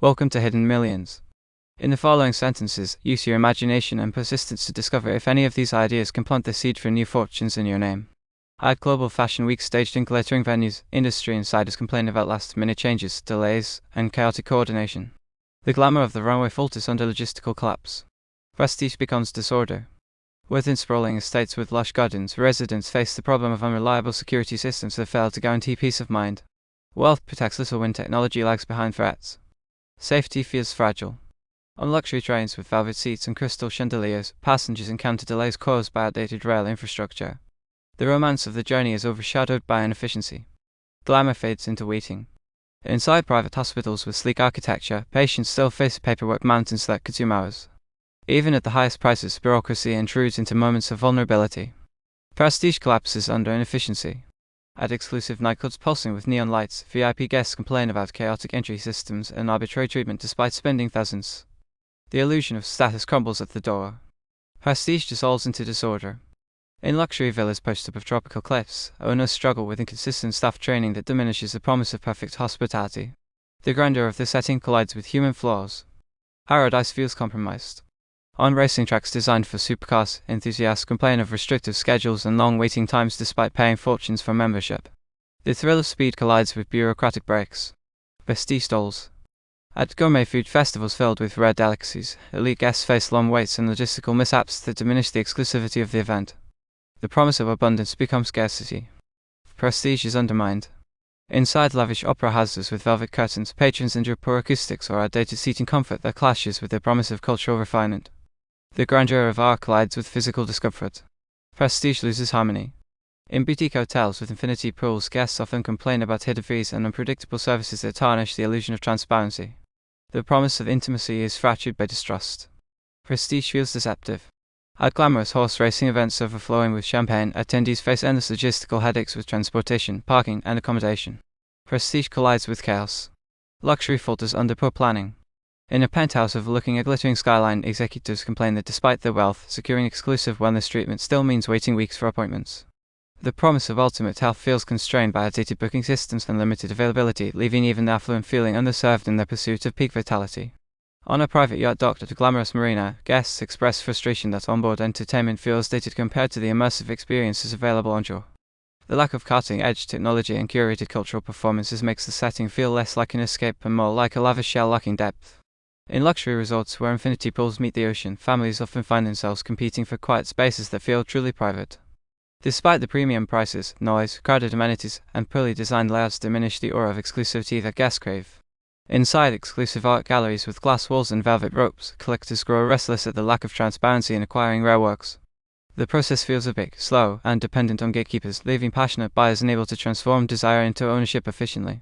Welcome to Hidden Millions. In the following sentences, use your imagination and persistence to discover if any of these ideas can plant the seed for new fortunes in your name. At Global Fashion Week staged in glittering venues, industry insiders complain about last-minute changes, delays, and chaotic coordination. The glamour of the runway falters under logistical collapse. Prestige becomes disorder. Within sprawling estates with lush gardens, residents face the problem of unreliable security systems that fail to guarantee peace of mind. Wealth protects little when technology lags behind threats. Safety feels fragile. On luxury trains with velvet seats and crystal chandeliers, passengers encounter delays caused by outdated rail infrastructure. The romance of the journey is overshadowed by inefficiency. Glamour fades into waiting. Inside private hospitals with sleek architecture, patients still face paperwork mountains that consume hours. Even at the highest prices, bureaucracy intrudes into moments of vulnerability. Prestige collapses under inefficiency. At exclusive nightclubs pulsing with neon lights, VIP guests complain about chaotic entry systems and arbitrary treatment despite spending thousands. The illusion of status crumbles at the door. Prestige dissolves into disorder. In luxury villas perched above tropical cliffs, owners struggle with inconsistent staff training that diminishes the promise of perfect hospitality. The grandeur of the setting collides with human flaws. Paradise feels compromised. On racing tracks designed for supercars, enthusiasts complain of restrictive schedules and long waiting times despite paying fortunes for membership. The thrill of speed collides with bureaucratic breaks. Prestige stalls. At gourmet food festivals filled with rare delicacies, elite guests face long waits and logistical mishaps that diminish the exclusivity of the event. The promise of abundance becomes scarcity. Prestige is undermined. Inside lavish opera houses with velvet curtains, patrons endure poor acoustics or outdated seating comfort that clashes with the promise of cultural refinement. The grandeur of art collides with physical discomfort. Prestige loses harmony. In boutique hotels with infinity pools, guests often complain about hidden fees and unpredictable services that tarnish the illusion of transparency. The promise of intimacy is fractured by distrust. Prestige feels deceptive. At glamorous horse racing events overflowing with champagne, attendees face endless logistical headaches with transportation, parking, and accommodation. Prestige collides with chaos. Luxury falters under poor planning. In a penthouse overlooking a glittering skyline, executives complain that despite their wealth, securing exclusive wellness treatment still means waiting weeks for appointments. The promise of ultimate health feels constrained by outdated booking systems and limited availability, leaving even the affluent feeling underserved in their pursuit of peak vitality. On a private yacht docked at a glamorous marina, guests express frustration that onboard entertainment feels dated compared to the immersive experiences available onshore. The lack of cutting-edge technology and curated cultural performances makes the setting feel less like an escape and more like a lavish shell lacking depth. In luxury resorts where infinity pools meet the ocean, families often find themselves competing for quiet spaces that feel truly private. Despite the premium prices, noise, crowded amenities, and poorly designed layouts diminish the aura of exclusivity that guests crave. Inside exclusive art galleries with glass walls and velvet ropes, collectors grow restless at the lack of transparency in acquiring rare works. The process feels opaque, slow, and dependent on gatekeepers, leaving passionate buyers unable to transform desire into ownership efficiently.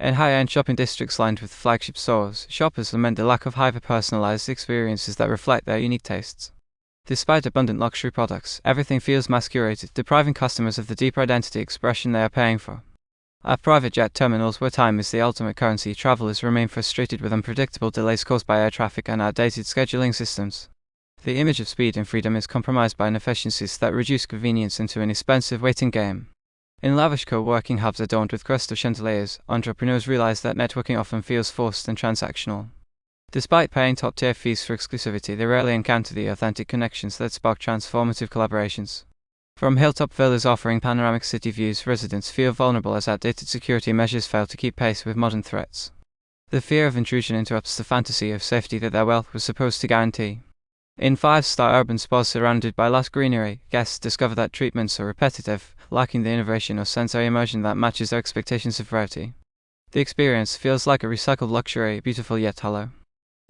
In high-end shopping districts lined with flagship stores, shoppers lament the lack of hyper-personalized experiences that reflect their unique tastes. Despite abundant luxury products, everything feels mass-curated, depriving customers of the deeper identity expression they are paying for. At private jet terminals where time is the ultimate currency, travelers remain frustrated with unpredictable delays caused by air traffic and outdated scheduling systems. The image of speed and freedom is compromised by inefficiencies that reduce convenience into an expensive waiting game. In lavish co-working hubs adorned with crystal chandeliers, entrepreneurs realize that networking often feels forced and transactional. Despite paying top-tier fees for exclusivity, they rarely encounter the authentic connections that spark transformative collaborations. From hilltop villas offering panoramic city views, residents feel vulnerable as outdated security measures fail to keep pace with modern threats. The fear of intrusion interrupts the fantasy of safety that their wealth was supposed to guarantee. In five-star urban spas surrounded by lush greenery, guests discover that treatments are repetitive, lacking the innovation or sensory immersion that matches their expectations of variety. The experience feels like a recycled luxury, beautiful yet hollow.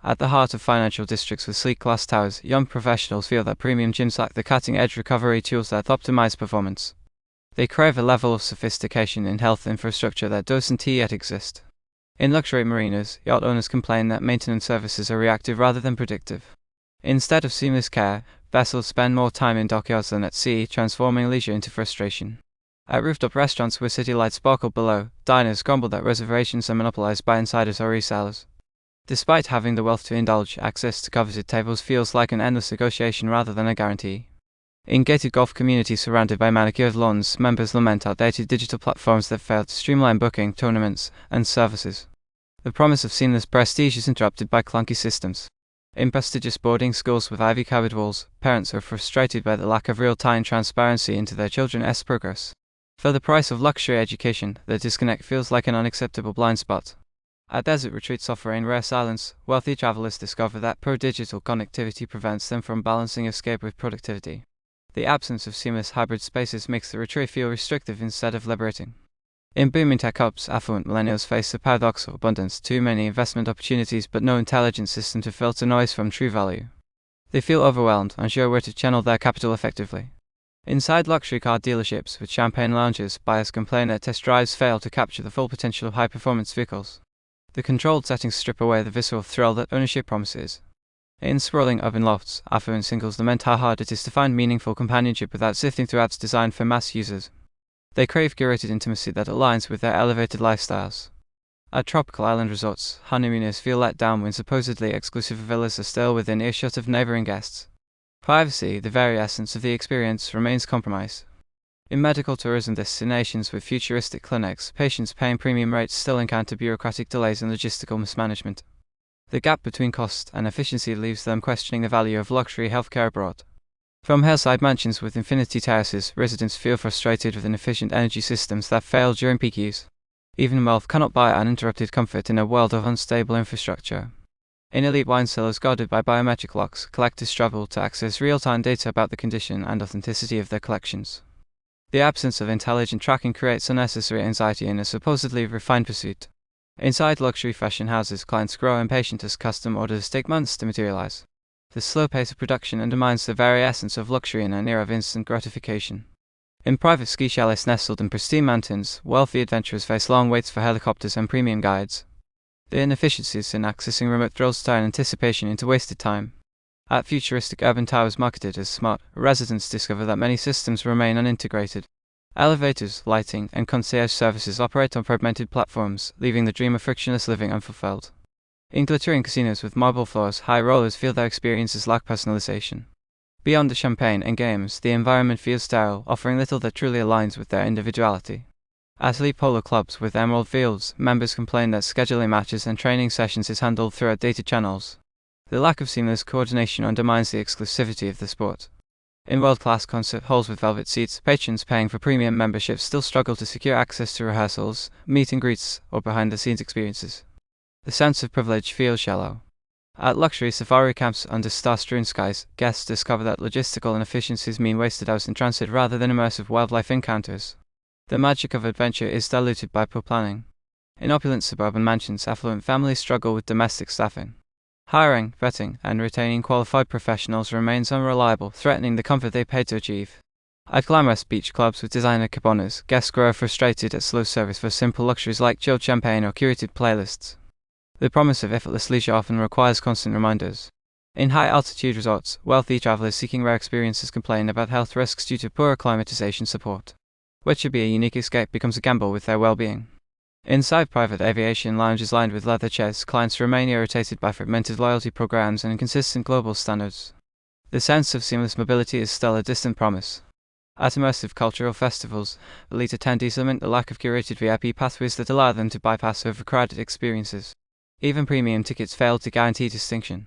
At the heart of financial districts with sleek glass towers, young professionals feel that premium gyms lack the cutting-edge recovery tools that optimize performance. They crave a level of sophistication in health infrastructure that doesn't yet exist. In luxury marinas, yacht owners complain that maintenance services are reactive rather than predictive. Instead of seamless care, vessels spend more time in dockyards than at sea, transforming leisure into frustration. At rooftop restaurants where city lights sparkle below, diners grumble that reservations are monopolized by insiders or resellers. Despite having the wealth to indulge, access to coveted tables feels like an endless negotiation rather than a guarantee. In gated golf communities surrounded by manicured lawns, members lament outdated digital platforms that fail to streamline booking, tournaments, and services. The promise of seamless prestige is interrupted by clunky systems. In prestigious boarding schools with ivy-covered walls, parents are frustrated by the lack of real-time transparency into their children's progress. For the price of luxury education, the disconnect feels like an unacceptable blind spot. At desert retreats offering rare silence, wealthy travelers discover that poor digital connectivity prevents them from balancing escape with productivity. The absence of seamless hybrid spaces makes the retreat feel restrictive instead of liberating. In booming tech hubs, affluent millennials face the paradox of abundance, too many investment opportunities but no intelligent system to filter noise from true value. They feel overwhelmed, unsure where to channel their capital effectively. Inside luxury car dealerships with champagne lounges, buyers complain that test drives fail to capture the full potential of high-performance vehicles. The controlled settings strip away the visceral thrill that ownership promises. In sprawling urban lofts, affluent singles lament how hard it is to find meaningful companionship without sifting through apps designed for mass users. They crave curated intimacy that aligns with their elevated lifestyles. At tropical island resorts, honeymooners feel let down when supposedly exclusive villas are still within earshot of neighboring guests. Privacy, the very essence of the experience, remains compromised. In medical tourism destinations with futuristic clinics, patients paying premium rates still encounter bureaucratic delays and logistical mismanagement. The gap between cost and efficiency leaves them questioning the value of luxury healthcare abroad. From hillside mansions with infinity terraces, residents feel frustrated with inefficient energy systems that fail during peak use. Even wealth cannot buy uninterrupted comfort in a world of unstable infrastructure. In elite wine cellars guarded by biometric locks, collectors struggle to access real-time data about the condition and authenticity of their collections. The absence of intelligent tracking creates unnecessary anxiety in a supposedly refined pursuit. Inside luxury fashion houses, clients grow impatient as custom orders take months to materialize. The slow pace of production undermines the very essence of luxury in an era of instant gratification. In private ski chalets nestled in pristine mountains, wealthy adventurers face long waits for helicopters and premium guides. The inefficiencies in accessing remote thrills turn anticipation into wasted time. At futuristic urban towers marketed as smart, residents discover that many systems remain unintegrated. Elevators, lighting, and concierge services operate on fragmented platforms, leaving the dream of frictionless living unfulfilled. In glittering casinos with marble floors, high rollers feel their experiences lack personalization. Beyond the champagne and games, the environment feels sterile, offering little that truly aligns with their individuality. At elite polo clubs with emerald fields, members complain that scheduling matches and training sessions is handled through outdated channels. The lack of seamless coordination undermines the exclusivity of the sport. In world-class concert halls with velvet seats, patrons paying for premium memberships still struggle to secure access to rehearsals, meet and greets, or behind-the-scenes experiences. The sense of privilege feels shallow. At luxury safari camps under star-strewn skies, guests discover that logistical inefficiencies mean wasted hours in transit rather than immersive wildlife encounters. The magic of adventure is diluted by poor planning. In opulent suburban mansions, affluent families struggle with domestic staffing. Hiring, vetting, and retaining qualified professionals remains unreliable, threatening the comfort they paid to achieve. At glamorous beach clubs with designer cabanas, guests grow frustrated at slow service for simple luxuries like chilled champagne or curated playlists. The promise of effortless leisure often requires constant reminders. In high-altitude resorts, wealthy travelers seeking rare experiences complain about health risks due to poor acclimatization support. What should be a unique escape becomes a gamble with their well-being. Inside private aviation lounges lined with leather chairs, clients remain irritated by fragmented loyalty programs and inconsistent global standards. The sense of seamless mobility is still a distant promise. At immersive cultural festivals, elite attendees lament the lack of curated VIP pathways that allow them to bypass overcrowded experiences. Even premium tickets fail to guarantee distinction.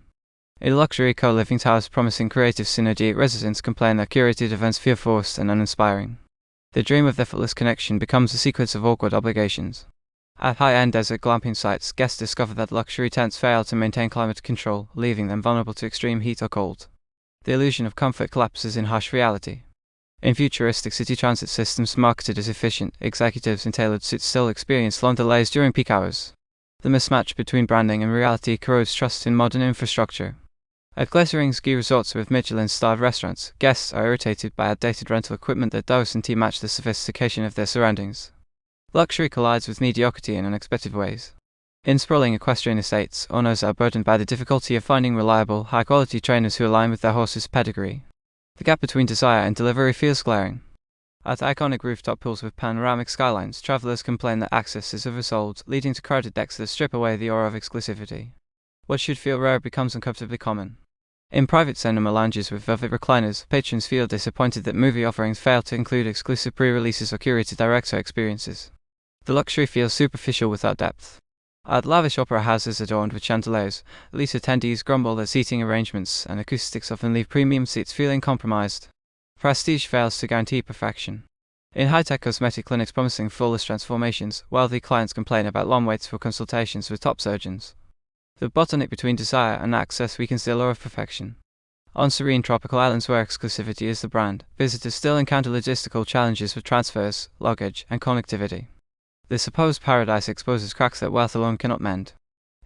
In luxury co-living towers promising creative synergy, residents complain that curated events feel forced and uninspiring. The dream of effortless connection becomes a sequence of awkward obligations. At high-end desert glamping sites, guests discover that luxury tents fail to maintain climate control, leaving them vulnerable to extreme heat or cold. The illusion of comfort collapses in harsh reality. In futuristic city transit systems marketed as efficient, executives in tailored suits still experience long delays during peak hours. The mismatch between branding and reality corrodes trust in modern infrastructure. At glittering ski resorts with Michelin-starred restaurants, guests are irritated by outdated rental equipment that doesn't match the sophistication of their surroundings. Luxury collides with mediocrity in unexpected ways. In sprawling equestrian estates, owners are burdened by the difficulty of finding reliable, high-quality trainers who align with their horses' pedigree. The gap between desire and delivery feels glaring. At iconic rooftop pools with panoramic skylines, travelers complain that access is oversold, leading to crowded decks that strip away the aura of exclusivity. What should feel rare becomes uncomfortably common. In private cinema lounges with velvet recliners, patrons feel disappointed that movie offerings fail to include exclusive pre-releases or curated director experiences. The luxury feels superficial without depth. At lavish opera houses adorned with chandeliers, elite attendees grumble that seating arrangements and acoustics often leave premium seats feeling compromised. Prestige fails to guarantee perfection. In high-tech cosmetic clinics promising flawless transformations, wealthy clients complain about long waits for consultations with top surgeons. The bottleneck between desire and access weakens the allure of perfection. On serene tropical islands where exclusivity is the brand, visitors still encounter logistical challenges with transfers, luggage, and connectivity. The supposed paradise exposes cracks that wealth alone cannot mend.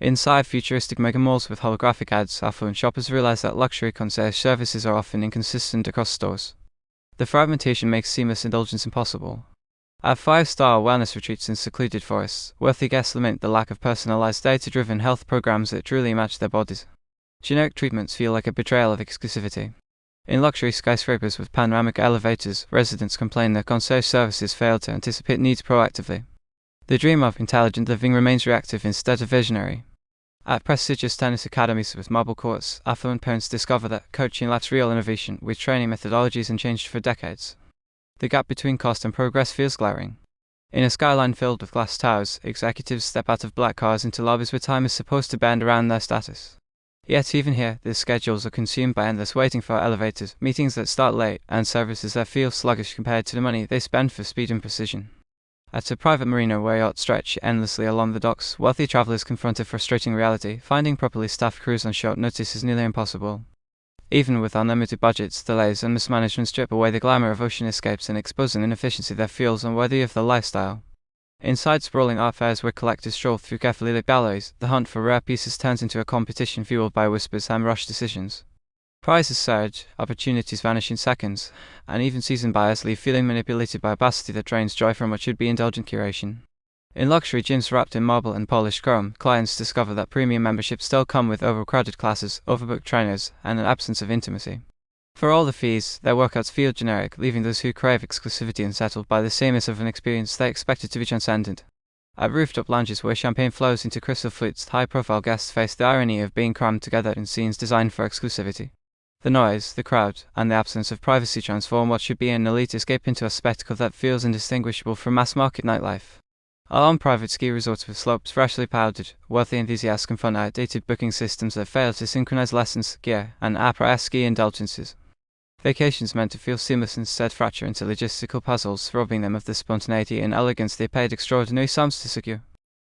Inside futuristic megamalls with holographic ads, affluent shoppers realize that luxury concierge services are often inconsistent across stores. The fragmentation makes seamless indulgence impossible. At 5-star wellness retreats in secluded forests, wealthy guests lament the lack of personalized data-driven health programs that truly match their bodies. Generic treatments feel like a betrayal of exclusivity. In luxury skyscrapers with panoramic elevators, residents complain that concierge services fail to anticipate needs proactively. The dream of intelligent living remains reactive instead of visionary. At prestigious tennis academies with marble courts, affluent parents discover that coaching lacks real innovation, with training methodologies unchanged for decades. The gap between cost and progress feels glaring. In a skyline filled with glass towers, executives step out of black cars into lobbies where time is supposed to bend around their status. Yet even here, the schedules are consumed by endless waiting for elevators, meetings that start late, and services that feel sluggish compared to the money they spend for speed and precision. At a private marina where yachts stretch endlessly along the docks, wealthy travelers confront a frustrating reality: finding properly staffed crews on short notice is nearly impossible. Even with unlimited budgets, delays and mismanagement strip away the glamour of ocean escapes and expose an inefficiency that feels unworthy of the lifestyle. Inside sprawling art fairs where collectors stroll through carefully lit galleries, the hunt for rare pieces turns into a competition fueled by whispers and rushed decisions. Prices surge, opportunities vanish in seconds, and even seasoned buyers leave feeling manipulated by a basity that drains joy from what should be indulgent curation. In luxury gyms wrapped in marble and polished chrome, clients discover that premium memberships still come with overcrowded classes, overbooked trainers, and an absence of intimacy. For all the fees, their workouts feel generic, leaving those who crave exclusivity unsettled by the sameness of an experience they expected to be transcendent. At rooftop lounges where champagne flows into crystal flutes, high-profile guests face the irony of being crammed together in scenes designed for exclusivity. The noise, the crowd, and the absence of privacy transform what should be an elite escape into a spectacle that feels indistinguishable from mass-market nightlife. On private ski resorts with slopes freshly powdered, wealthy enthusiasts confront outdated booking systems that fail to synchronize lessons, gear, and après ski indulgences. Vacations meant to feel seamless instead fracture into logistical puzzles, robbing them of the spontaneity and elegance they paid extraordinary sums to secure.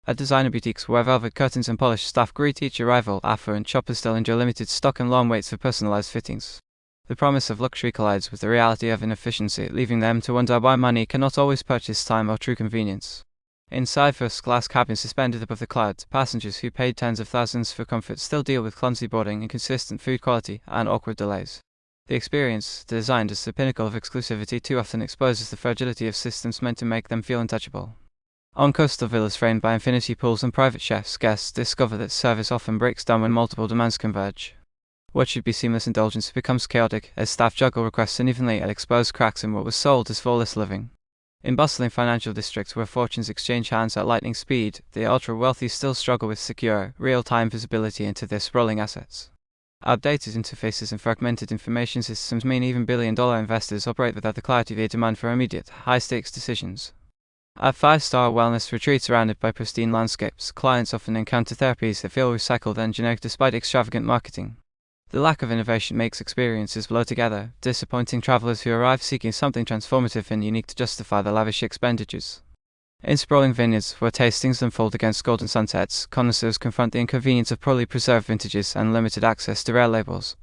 At designer boutiques where velvet curtains and polished staff greet each arrival, affluent shoppers still enjoy limited stock and long waits for personalized fittings. The promise of luxury collides with the reality of inefficiency, leaving them to wonder why money cannot always purchase time or true convenience. Inside first-class cabins suspended above the clouds, passengers who paid tens of thousands for comfort still deal with clumsy boarding, inconsistent food quality, and awkward delays. The experience, designed as the pinnacle of exclusivity, too often exposes the fragility of systems meant to make them feel untouchable. On coastal villas framed by infinity pools and private chefs, guests discover that service often breaks down when multiple demands converge. What should be seamless indulgence becomes chaotic as staff juggle requests unevenly and expose cracks in what was sold as flawless living. In bustling financial districts where fortunes exchange hands at lightning speed, the ultra-wealthy still struggle with secure, real-time visibility into their sprawling assets. Outdated interfaces and fragmented information systems mean even billion-dollar investors operate without the clarity they demand for immediate, high-stakes decisions. At 5-star wellness retreats surrounded by pristine landscapes, clients often encounter therapies that feel recycled and generic despite extravagant marketing. The lack of innovation makes experiences blur together, disappointing travelers who arrive seeking something transformative and unique to justify the lavish expenditures. In sprawling vineyards, where tastings unfold against golden sunsets, connoisseurs confront the inconvenience of poorly preserved vintages and limited access to rare labels.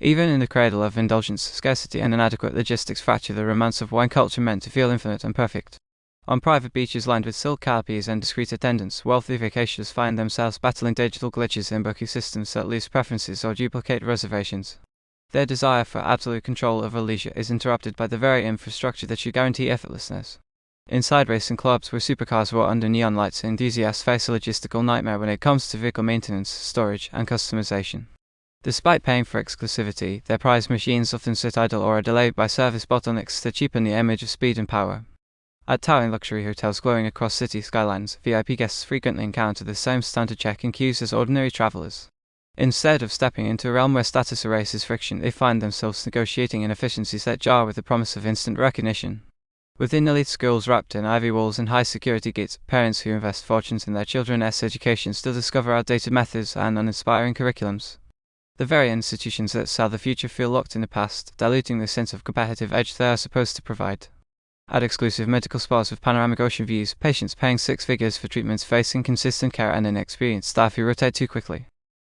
Even in the cradle of indulgence, scarcity and inadequate logistics fracture the romance of wine culture meant to feel infinite and perfect. On private beaches lined with silk canopies and discreet attendants, wealthy vacationers find themselves battling digital glitches in booking systems that lose preferences or duplicate reservations. Their desire for absolute control over leisure is interrupted by the very infrastructure that should guarantee effortlessness. Inside racing clubs where supercars roar under neon lights, enthusiasts face a logistical nightmare when it comes to vehicle maintenance, storage, and customization. Despite paying for exclusivity, their prized machines often sit idle or are delayed by service bottlenecks that cheapen the image of speed and power. At towering luxury hotels glowing across city skylines, VIP guests frequently encounter the same standard check-in queues as ordinary travelers. Instead of stepping into a realm where status erases friction, they find themselves negotiating inefficiencies that jar with the promise of instant recognition. Within elite schools wrapped in ivy walls and high security gates, parents who invest fortunes in their children's education still discover outdated methods and uninspiring curriculums. The very institutions that sell the future feel locked in the past, diluting the sense of competitive edge they are supposed to provide. At exclusive medical spas with panoramic ocean views, patients paying six figures for treatments face inconsistent care and inexperienced staff who rotate too quickly.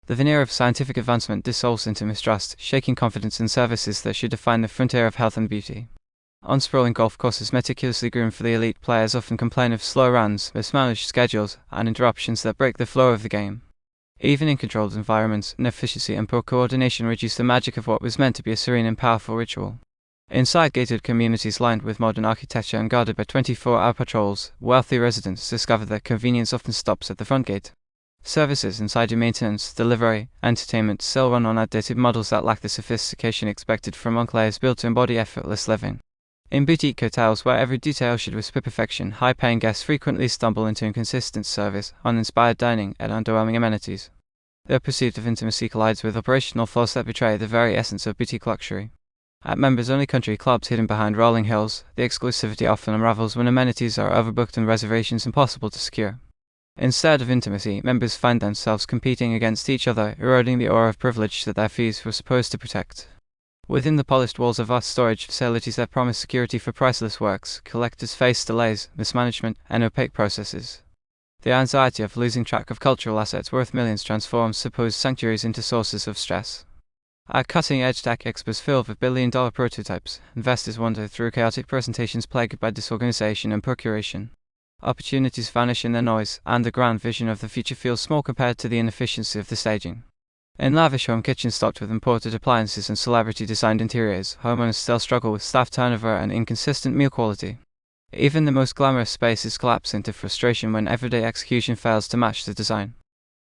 The veneer of scientific advancement dissolves into mistrust, shaking confidence in services that should define the frontier of health and beauty. On sprawling golf courses meticulously groomed for the elite, players often complain of slow runs, mismanaged schedules, and interruptions that break the flow of the game. Even in controlled environments, inefficiency and poor coordination reduce the magic of what was meant to be a serene and powerful ritual. Inside gated communities lined with modern architecture and guarded by 24-hour patrols, wealthy residents discover that convenience often stops at the front gate. Services inside your maintenance, delivery, entertainment still run on outdated models that lack the sophistication expected from enclaves built to embody effortless living. In boutique hotels where every detail should whisper perfection, high-paying guests frequently stumble into inconsistent service, uninspired dining, and underwhelming amenities. Their pursuit of intimacy collides with operational flaws that betray the very essence of boutique luxury. At members-only country clubs hidden behind rolling hills, the exclusivity often unravels when amenities are overbooked and reservations impossible to secure. Instead of intimacy, members find themselves competing against each other, eroding the aura of privilege that their fees were supposed to protect. Within the polished walls of vast storage facilities that promise security for priceless works, collectors face delays, mismanagement, and opaque processes. The anxiety of losing track of cultural assets worth millions transforms supposed sanctuaries into sources of stress. At cutting-edge tech expos filled with billion-dollar prototypes, investors wander through chaotic presentations plagued by disorganization and procuration. Opportunities vanish in the noise, and the grand vision of the future feels small compared to the inefficiency of the staging. In lavish home kitchens stocked with imported appliances and celebrity-designed interiors, homeowners still struggle with staff turnover and inconsistent meal quality. Even the most glamorous spaces collapse into frustration when everyday execution fails to match the design.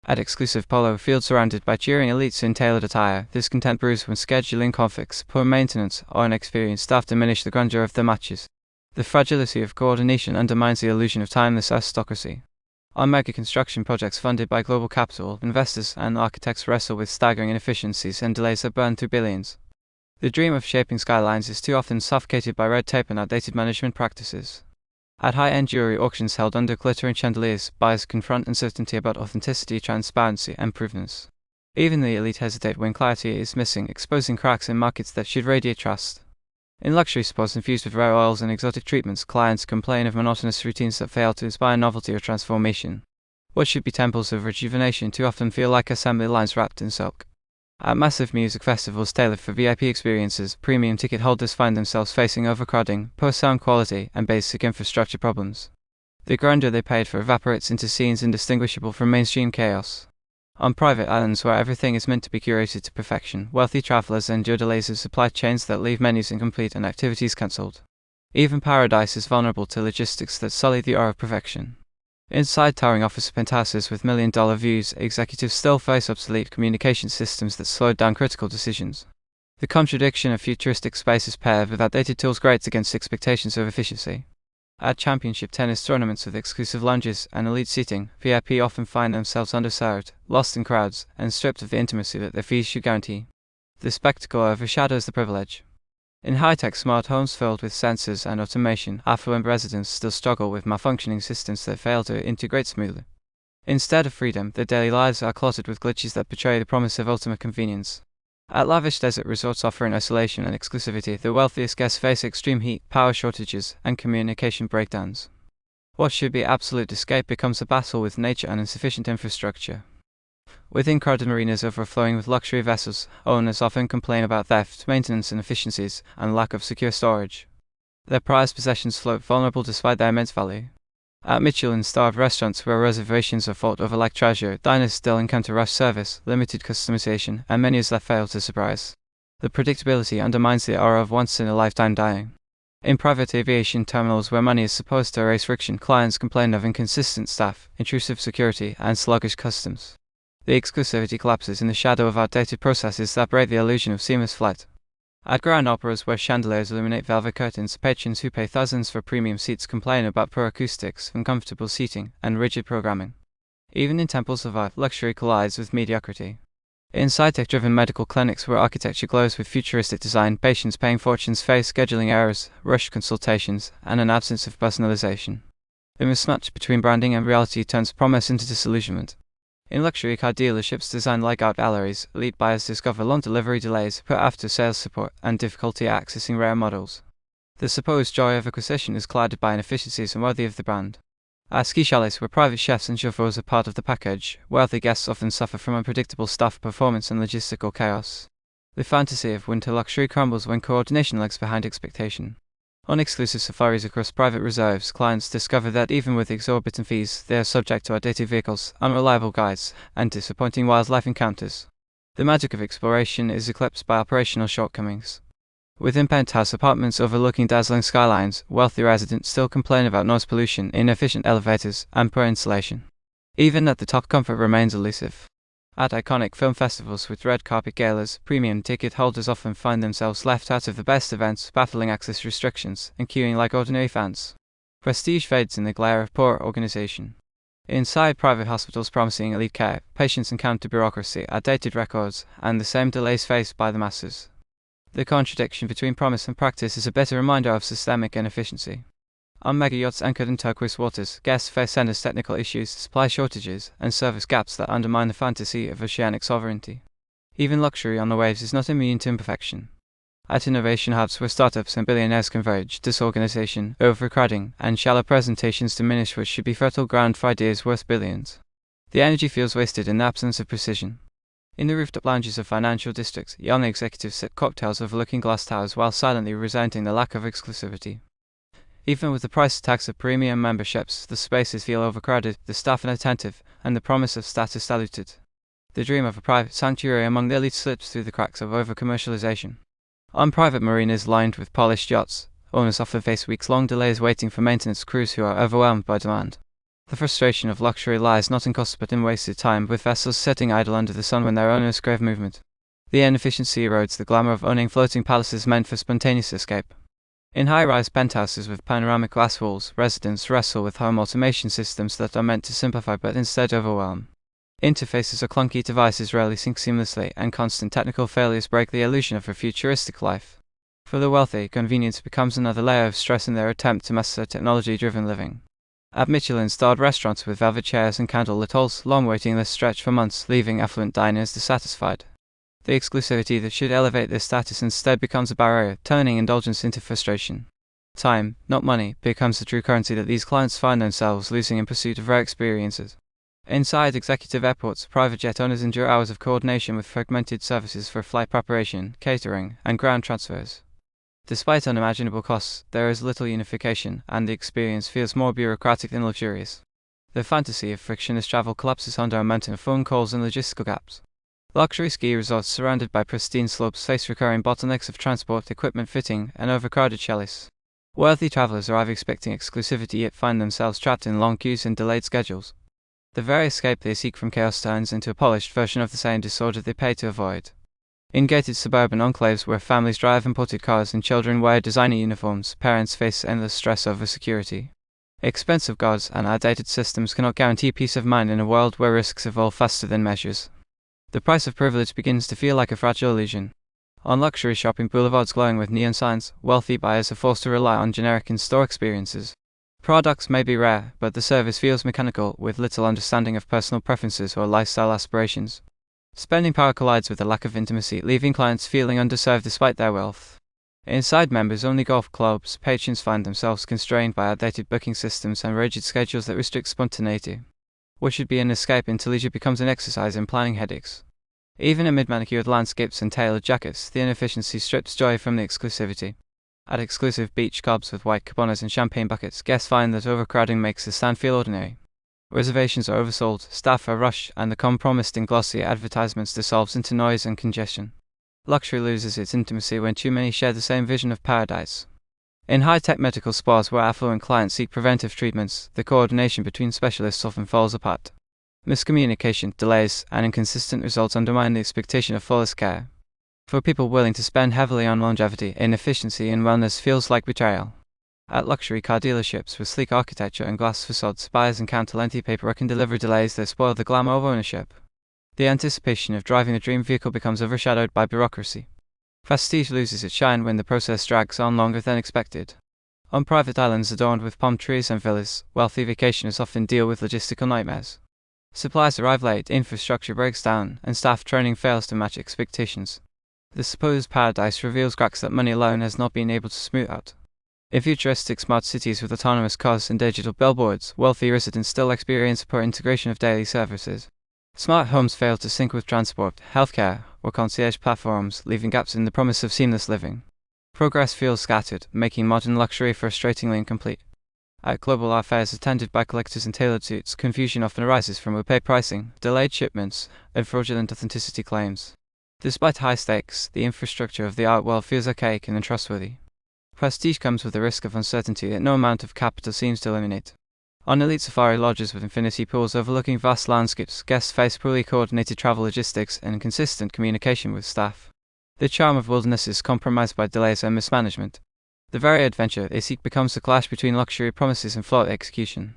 At exclusive polo fields surrounded by cheering elites in tailored attire, discontent brews when scheduling conflicts, poor maintenance, or inexperienced staff diminish the grandeur of the matches. The fragility of coordination undermines the illusion of timeless aristocracy. On mega construction projects funded by global capital, investors and architects wrestle with staggering inefficiencies and delays that burn through billions. The dream of shaping skylines is too often suffocated by red tape and outdated management practices. At high-end jewelry auctions held under glittering chandeliers, buyers confront uncertainty about authenticity, transparency, and provenance. Even the elite hesitate when clarity is missing, exposing cracks in markets that should radiate trust. In luxury spas infused with rare oils and exotic treatments, clients complain of monotonous routines that fail to inspire novelty or transformation. What should be temples of rejuvenation too often feel like assembly lines wrapped in silk. At massive music festivals tailored for VIP experiences, premium ticket holders find themselves facing overcrowding, poor sound quality, and basic infrastructure problems. The grandeur they paid for evaporates into scenes indistinguishable from mainstream chaos. On private islands where everything is meant to be curated to perfection, wealthy travelers endure delays of supply chains that leave menus incomplete and activities cancelled. Even paradise is vulnerable to logistics that sully the aura of perfection. Inside towering office penthouses with million-dollar views, executives still face obsolete communication systems that slow down critical decisions. The contradiction of futuristic spaces paired with outdated tools grates against expectations of efficiency. At championship tennis tournaments with exclusive lounges and elite seating, VIP often find themselves underserved, lost in crowds, and stripped of the intimacy that their fees should guarantee. The spectacle overshadows the privilege. In high-tech smart homes filled with sensors and automation, affluent residents still struggle with malfunctioning systems that fail to integrate smoothly. Instead of freedom, their daily lives are cluttered with glitches that betray the promise of ultimate convenience. At lavish desert resorts offering isolation and exclusivity, the wealthiest guests face extreme heat, power shortages, and communication breakdowns. What should be absolute escape becomes a battle with nature and insufficient infrastructure. Within crowded marinas overflowing with luxury vessels, owners often complain about theft, maintenance inefficiencies, and lack of secure storage. Their prized possessions float vulnerable despite their immense value. At Michelin-starred restaurants where reservations are fought over like treasure, diners still encounter rush service, limited customization, and menus that fail to surprise. The predictability undermines the aura of once-in-a-lifetime dining. In private aviation terminals where money is supposed to erase friction, clients complain of inconsistent staff, intrusive security, and sluggish customs. The exclusivity collapses in the shadow of outdated processes that break the illusion of seamless flight. At grand operas where chandeliers illuminate velvet curtains, patrons who pay thousands for premium seats complain about poor acoustics, uncomfortable seating, and rigid programming. Even in temples of art, luxury collides with mediocrity. Inside tech-driven medical clinics where architecture glows with futuristic design, patients paying fortunes face scheduling errors, rushed consultations, and an absence of personalization. The mismatch between branding and reality turns promise into disillusionment. In luxury car dealerships designed like art galleries, elite buyers discover long delivery delays, poor after-sales support, and difficulty accessing rare models. The supposed joy of acquisition is clouded by inefficiencies unworthy of the brand. At ski chalets where private chefs and chauffeurs are part of the package, wealthy guests often suffer from unpredictable staff performance and logistical chaos. The fantasy of winter luxury crumbles when coordination lags behind expectation. On exclusive safaris across private reserves, clients discover that even with exorbitant fees, they are subject to outdated vehicles, unreliable guides, and disappointing wildlife encounters. The magic of exploration is eclipsed by operational shortcomings. Within penthouse apartments overlooking dazzling skylines, wealthy residents still complain about noise pollution, inefficient elevators, and poor insulation. Even at the top, comfort remains elusive. At iconic film festivals with red carpet galas, premium ticket holders often find themselves left out of the best events, battling access restrictions, and queuing like ordinary fans. Prestige fades in the glare of poor organization. Inside private hospitals promising elite care, patients encounter bureaucracy, outdated records, and the same delays faced by the masses. The contradiction between promise and practice is a bitter reminder of systemic inefficiency. On mega yachts anchored in turquoise waters, guests face endless technical issues, supply shortages, and service gaps that undermine the fantasy of oceanic sovereignty. Even luxury on the waves is not immune to imperfection. At innovation hubs where startups and billionaires converge, disorganization, overcrowding, and shallow presentations diminish what should be fertile ground for ideas worth billions. The energy feels wasted in the absence of precision. In the rooftop lounges of financial districts, young executives sip cocktails overlooking glass towers while silently resenting the lack of exclusivity. Even with the price tags of premium memberships, the spaces feel overcrowded, the staff inattentive, and the promise of status diluted. The dream of a private sanctuary among the elite slips through the cracks of over-commercialization. On private marinas lined with polished yachts, owners often face weeks-long delays waiting for maintenance crews who are overwhelmed by demand. The frustration of luxury lies not in cost but in wasted time, with vessels sitting idle under the sun when their owners crave movement. The inefficiency erodes the glamour of owning floating palaces meant for spontaneous escape. In high-rise penthouses with panoramic glass walls, residents wrestle with home automation systems that are meant to simplify but instead overwhelm. Interfaces or clunky devices rarely sync seamlessly, and constant technical failures break the illusion of a futuristic life. For the wealthy, convenience becomes another layer of stress in their attempt to master technology-driven living. At Michelin-starred restaurants with velvet chairs and candlelit halls, long waiting lists stretch for months, leaving affluent diners dissatisfied. The exclusivity that should elevate their status instead becomes a barrier, turning indulgence into frustration. Time, not money, becomes the true currency that these clients find themselves losing in pursuit of rare experiences. Inside executive airports, private jet owners endure hours of coordination with fragmented services for flight preparation, catering, and ground transfers. Despite unimaginable costs, there is little unification, and the experience feels more bureaucratic than luxurious. The fantasy of frictionless travel collapses under a mountain of phone calls and logistical gaps. Luxury ski resorts surrounded by pristine slopes face recurring bottlenecks of transport, equipment fitting, and overcrowded chalets. Wealthy travelers arrive expecting exclusivity yet find themselves trapped in long queues and delayed schedules. The very escape they seek from chaos turns into a polished version of the same disorder they pay to avoid. In gated suburban enclaves where families drive imported cars and children wear designer uniforms, parents face endless stress over security. Expensive guards and outdated systems cannot guarantee peace of mind in a world where risks evolve faster than measures. The price of privilege begins to feel like a fragile illusion. On luxury shopping boulevards glowing with neon signs, wealthy buyers are forced to rely on generic in-store experiences. Products may be rare, but the service feels mechanical, with little understanding of personal preferences or lifestyle aspirations. Spending power collides with a lack of intimacy, leaving clients feeling underserved despite their wealth. Inside members-only golf clubs, patrons find themselves constrained by outdated booking systems and rigid schedules that restrict spontaneity. What should be an escape into leisure becomes an exercise in planning headaches. Even amid manicured landscapes and tailored jackets, the inefficiency strips joy from the exclusivity. At exclusive beach clubs with white cabanas and champagne buckets, guests find that overcrowding makes the stand feel ordinary. Reservations are oversold, staff are rushed, and the calm promised in glossy advertisements dissolves into noise and congestion. Luxury loses its intimacy when too many share the same vision of paradise. In high-tech medical spas where affluent clients seek preventive treatments, the coordination between specialists often falls apart. Miscommunication, delays, and inconsistent results undermine the expectation of flawless care. For people willing to spend heavily on longevity, inefficiency in wellness feels like betrayal. At luxury car dealerships with sleek architecture and glass facades, buyers encounter lengthy paperwork and delivery delays that spoil the glamour of ownership. The anticipation of driving the dream vehicle becomes overshadowed by bureaucracy. Prestige loses its shine when the process drags on longer than expected. On private islands adorned with palm trees and villas, wealthy vacationers often deal with logistical nightmares. Supplies arrive late, infrastructure breaks down, and staff training fails to match expectations. The supposed paradise reveals cracks that money alone has not been able to smooth out. In futuristic smart cities with autonomous cars and digital billboards, wealthy residents still experience poor integration of daily services. Smart homes fail to sync with transport, healthcare, or concierge platforms, leaving gaps in the promise of seamless living. Progress feels scattered, making modern luxury frustratingly incomplete. At global affairs attended by collectors in tailored suits, confusion often arises from opaque pricing, delayed shipments, and fraudulent authenticity claims. Despite high stakes, the infrastructure of the art world feels archaic and untrustworthy. Prestige comes with the risk of uncertainty that no amount of capital seems to eliminate. On elite safari lodges with infinity pools overlooking vast landscapes, guests face poorly coordinated travel logistics and inconsistent communication with staff. The charm of wilderness is compromised by delays and mismanagement. The very adventure they seek becomes a clash between luxury promises and flawed execution.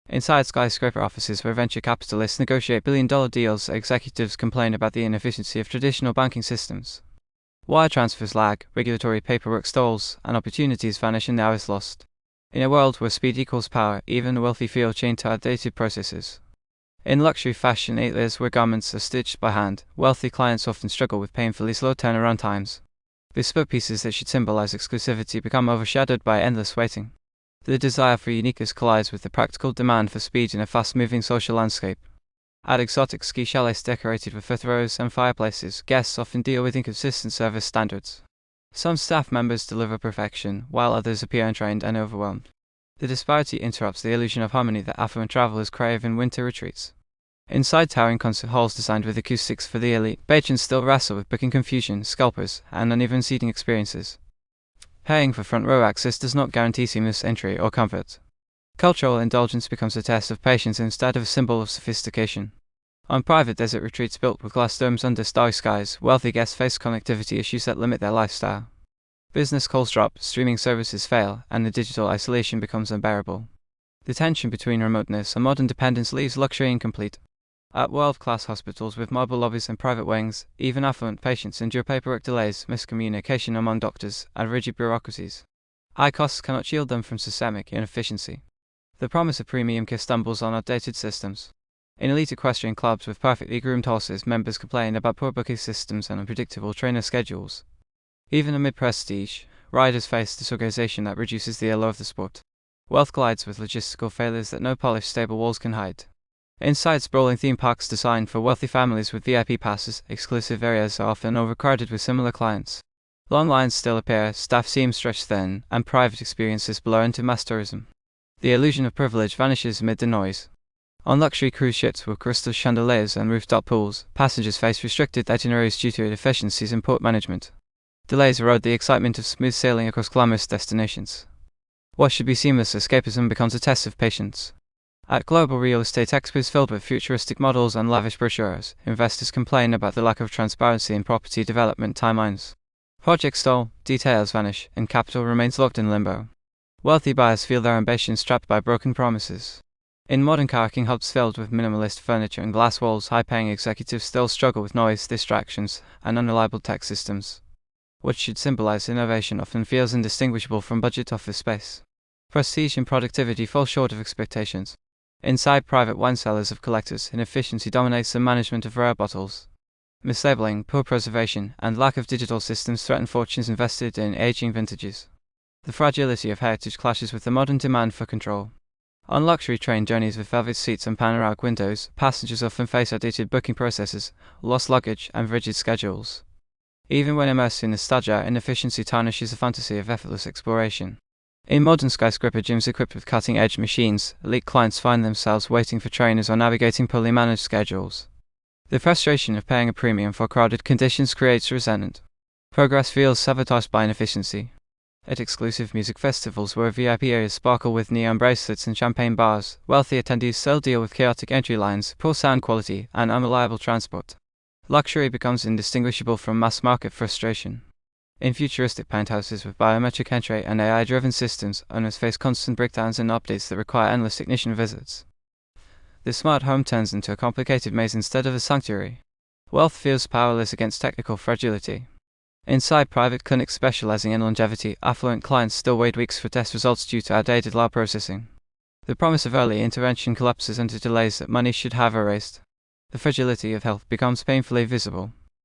Inside skyscraper offices where venture capitalists negotiate billion-dollar deals, executives complain about the inefficiency of traditional banking systems. Wire transfers lag, regulatory paperwork stalls, and opportunities vanish and the hours lost. In a world where speed equals power, even the wealthy feel chained to outdated processes. In luxury fashion areas where garments are stitched by hand, wealthy clients often struggle with painfully slow turnaround times. Bespoke pieces that should symbolize exclusivity become overshadowed by endless waiting. The desire for uniqueness collides with the practical demand for speed in a fast-moving social landscape. At exotic ski chalets decorated with fifth rows and fireplaces, guests often deal with inconsistent service standards. Some staff members deliver perfection, while others appear untrained and overwhelmed. The disparity interrupts the illusion of harmony that affluent travelers crave in winter retreats. Inside towering concert halls designed with acoustics for the elite, patrons still wrestle with booking confusion, scalpers, and uneven seating experiences. Paying for front row access does not guarantee seamless entry or comfort. Cultural indulgence becomes a test of patience instead of a symbol of sophistication. On private desert retreats built with glass domes under starry skies, wealthy guests face connectivity issues that limit their lifestyle. Business calls drop, streaming services fail, and the digital isolation becomes unbearable. The tension between remoteness and modern dependence leaves luxury incomplete. At world-class hospitals with marble lobbies and private wings, even affluent patients endure paperwork delays, miscommunication among doctors, and rigid bureaucracies. High costs cannot shield them from systemic inefficiency. The promise of premium care stumbles on outdated systems. In elite equestrian clubs with perfectly groomed horses, members complain about poor booking systems and unpredictable trainer schedules. Even amid prestige, riders face disorganization that reduces the allure of the sport. Wealth collides with logistical failures that no polished stable walls can hide. Inside sprawling theme parks designed for wealthy families with VIP passes, exclusive areas are often overcrowded with similar clients. Long lines still appear, staff seem stretched thin, and private experiences blur into mass tourism. The illusion of privilege vanishes amid the noise. On luxury cruise ships with crystal chandeliers and rooftop pools, passengers face restricted itineraries due to deficiencies in port management. Delays erode the excitement of smooth sailing across glamorous destinations. What should be seamless escapism becomes a test of patience. At global real estate expos filled with futuristic models and lavish brochures, investors complain about the lack of transparency in property development timelines. Projects stall, details vanish, and capital remains locked in limbo. Wealthy buyers feel their ambitions trapped by broken promises. In modern kayaking hubs filled with minimalist furniture and glass walls, high-paying executives still struggle with noise, distractions, and unreliable tech systems. What should symbolize innovation often feels indistinguishable from budget office space. Prestige and productivity fall short of expectations. Inside private wine cellars of collectors, inefficiency dominates the management of rare bottles. Mislabeling, poor preservation, and lack of digital systems threaten fortunes invested in aging vintages. The fragility of heritage clashes with the modern demand for control. On luxury train journeys with velvet seats and panoramic windows, passengers often face outdated booking processes, lost luggage, and rigid schedules. Even when immersed in nostalgia, inefficiency tarnishes the fantasy of effortless exploration. In modern skyscraper gyms equipped with cutting-edge machines, elite clients find themselves waiting for trainers or navigating poorly managed schedules. The frustration of paying a premium for crowded conditions creates resentment. Progress feels sabotaged by inefficiency. At exclusive music festivals where VIP areas sparkle with neon bracelets and champagne bars, wealthy attendees still deal with chaotic entry lines, poor sound quality, and unreliable transport. Luxury becomes indistinguishable from mass-market frustration. In futuristic penthouses with biometric entry and AI-driven systems, owners face constant breakdowns and updates that require endless technician visits. The smart home turns into a complicated maze instead of a sanctuary. Wealth feels powerless against technical fragility. Inside private clinics specializing in longevity, affluent clients still wait weeks for test results due to outdated lab processing. The promise of early intervention collapses under delays that money should have erased. The fragility of health becomes painfully visible.